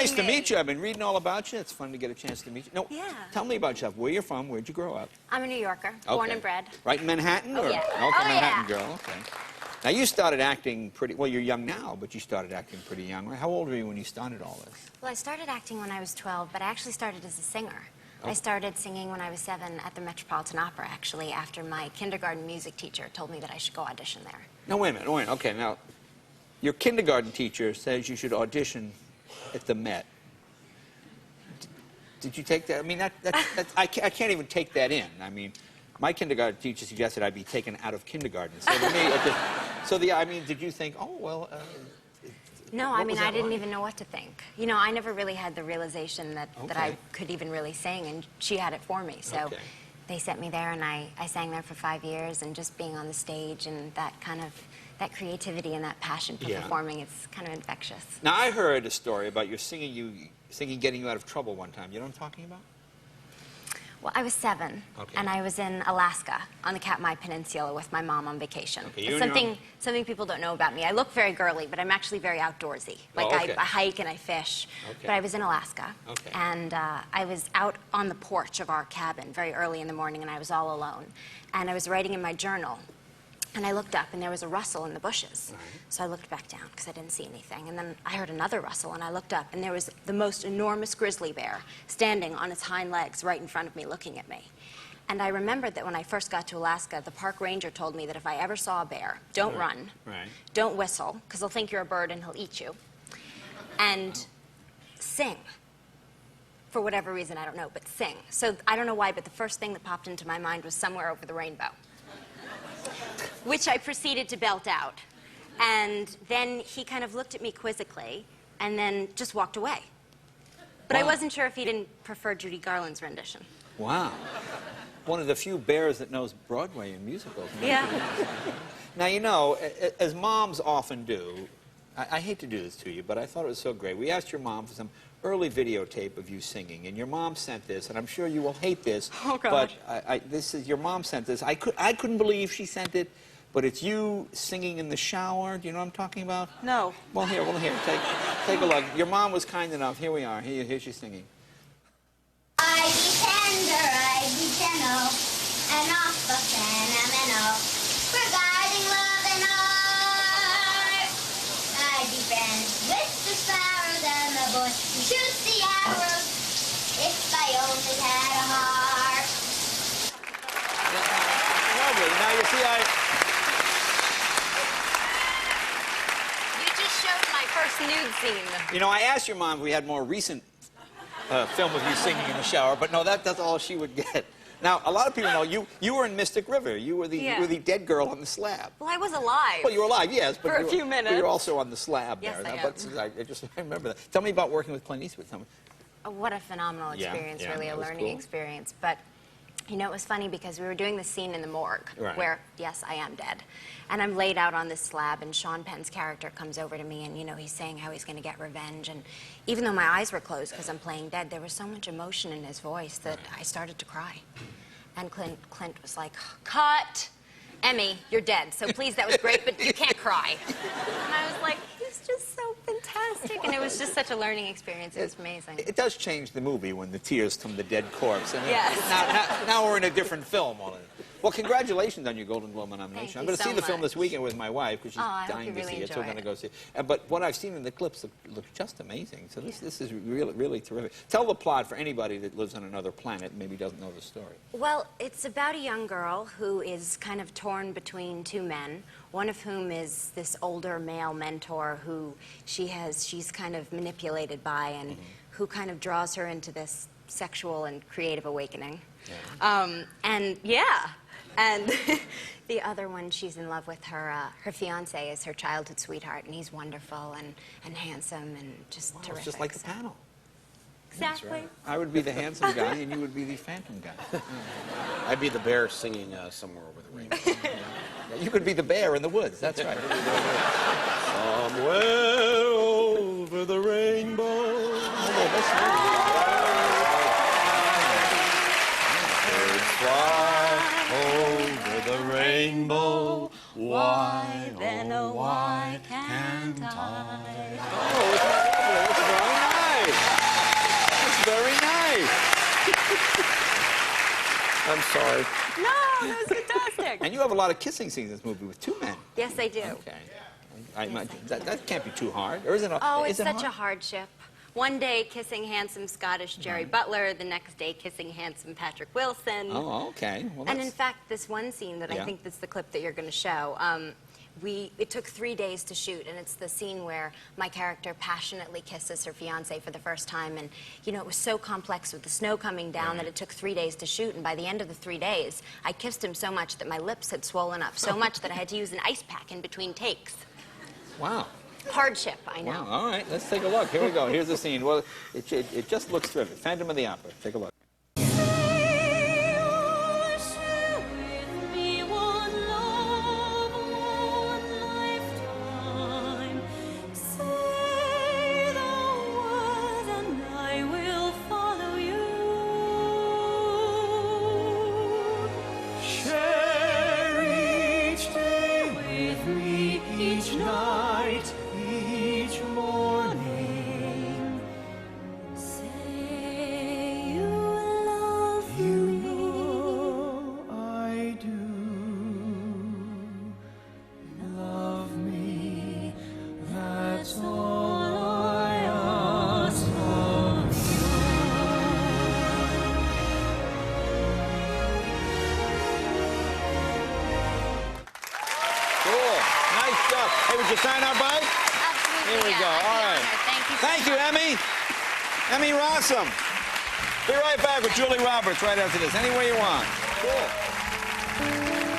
nice to meet you. I've been reading all about you. It's fun to get a chance to meet you. No, yeah. Tell me about yourself. Where you're from? Where'd you grow up? I'm a New Yorker, born and bred. Right in Manhattan? Oh, or? yeah. Okay, Manhattan yeah. girl. Okay. Now, you started acting pretty... Well, you're young now, but you started acting pretty young. How old were you when you started all this? Well, I started acting when I was 12, but I actually started as a singer. Oh. I started singing when I was 7 at the Metropolitan Opera, actually, after my kindergarten music teacher told me that I should go audition there. No, wait a minute, wait a minute. Okay, now, your kindergarten teacher says you should audition at the Met. Did you take that? I mean, I can't even take that in. I mean, my kindergarten teacher suggested I be taken out of kindergarten. So to me, I mean, did you think, oh, well... No, I mean, I didn't even know what to think. You know, I never really had the realization that I could even really sing, and she had it for me. So they sent me there, and I sang there for 5 years, and just being on the stage and that kind of, that creativity and that passion for performing, it's kind of infectious. Now, I heard a story about your singing getting you out of trouble one time. You know what I'm talking about? Well, I was 7, and I was in Alaska on the Katmai Peninsula with my mom on vacation. It's something people don't know about me. I look very girly, but I'm actually very outdoorsy. Like, I hike and I fish. But I was in Alaska, and I was out on the porch of our cabin very early in the morning, and I was all alone. And I was writing in my journal, and I looked up, and there was a rustle in the bushes. So I looked back down, because I didn't see anything. And then I heard another rustle, and I looked up, and there was the most enormous grizzly bear standing on its hind legs right in front of me, looking at me. And I remembered that when I first got to Alaska, the park ranger told me that if I ever saw a bear, don't run, don't whistle, because he'll think you're a bird and he'll eat you, and sing. For whatever reason, I don't know, but sing. So I don't know why, but the first thing that popped into my mind was Somewhere Over the Rainbow, which I proceeded to belt out. And then he kind of looked at me quizzically and then just walked away. But I wasn't sure if he didn't prefer Judy Garland's rendition. Wow. One of the few bears that knows Broadway and musicals. Yeah. Now, you know, as moms often do, I hate to do this to you, but I thought it was so great. We asked your mom for some early videotape of you singing, and your mom sent this, and I'm sure you will hate this. Oh, God. But this is, your mom sent this. I couldn't believe she sent it, but it's you singing in the shower. Do you know what I'm talking about? No. Well, here, take a look. Your mom was kind enough. Here we are. Here she's singing. I be tender, I be gentle, and off of phenomenal, regarding love and art. I be friends with the sparrows and the boy who shoots the arrows, if I only had a heart. Lovely. Now, you see, First nude scene. You know, I asked your mom if we had more recent film of you singing in the shower, but no, that's all she would get. Now, a lot of people know you were in Mystic River. You were the dead girl on the slab. Well, I was alive. Well, you were alive, yes, but for a few minutes. But you were also on the slab there. Yes, I remember that. Tell me about working with Clint Eastwood. Tell me. Oh, what a phenomenal experience! Really, a learning experience. But you know, it was funny because we were doing the scene in the morgue where, yes, I am dead. And I'm laid out on this slab, and Sean Penn's character comes over to me, and, you know, he's saying how he's going to get revenge. And even though my eyes were closed because I'm playing dead, there was so much emotion in his voice that I started to cry. And Clint was like, cut! Emmy, you're dead. So please, that was great, but you can't cry. And I was like, he's just so fantastic. And it was just such a learning experience. It was amazing. It does change the movie when the tears from the dead corpse. And yes. Now we're in a different film on it. Well, congratulations on your Golden Globe nomination. I'm going to see the film this weekend with my wife because she's dying to see it. So we're going to go see it. But what I've seen in the clips looks just amazing. So this is really, really terrific. Tell the plot for anybody that lives on another planet and maybe doesn't know the story. Well, it's about a young girl who is kind of torn between two men, one of whom is this older male mentor who she's kind of manipulated by and who kind of draws her into this sexual and creative awakening. And the other one, she's in love with her fiancé is her childhood sweetheart, and he's wonderful and handsome and just terrific. It's just like the panel. Exactly. Right. I would be the handsome guy, and you would be the phantom guy. I'd be the bear singing Somewhere Over the Rainbow. You could be the bear in the woods. That's right. Somewhere over the rainbow. Birds fly over the rainbow. Why, then, oh, why can't I? Oh, it's very nice. I'm sorry. No, that was fantastic. And you have a lot of kissing scenes in this movie with 2 men. Yes, I do. Okay. I imagine that can't be too hard, or is it? Oh, it's is it such hard? a hardship. One day kissing handsome Scottish Jerry Butler, the next day kissing handsome Patrick Wilson. Oh, okay. Well, and in fact, this one scene that I think that's the clip that you're going to show, it took 3 days to shoot, and it's the scene where my character passionately kisses her fiancé for the first time, and you know, it was so complex with the snow coming down that it took 3 days to shoot, and by the end of the 3 days, I kissed him so much that my lips had swollen up so much that I had to use an ice pack in between takes. Wow. Hardship, I know. Wow. All right, let's take a look. Here we go. Here's the scene. Well, it just looks terrific. Phantom of the Opera. Take a look. Each night, each morning, say you love me. You know I do. Love me, that's all I ask of Cool. Nice job. Hey, would you sign our bike? Absolutely. Here we go. All right. Thank you. Thank you, Emmy. Emmy ROSSUM. Be right back with Julie Roberts right after this. Anywhere you want. Cool.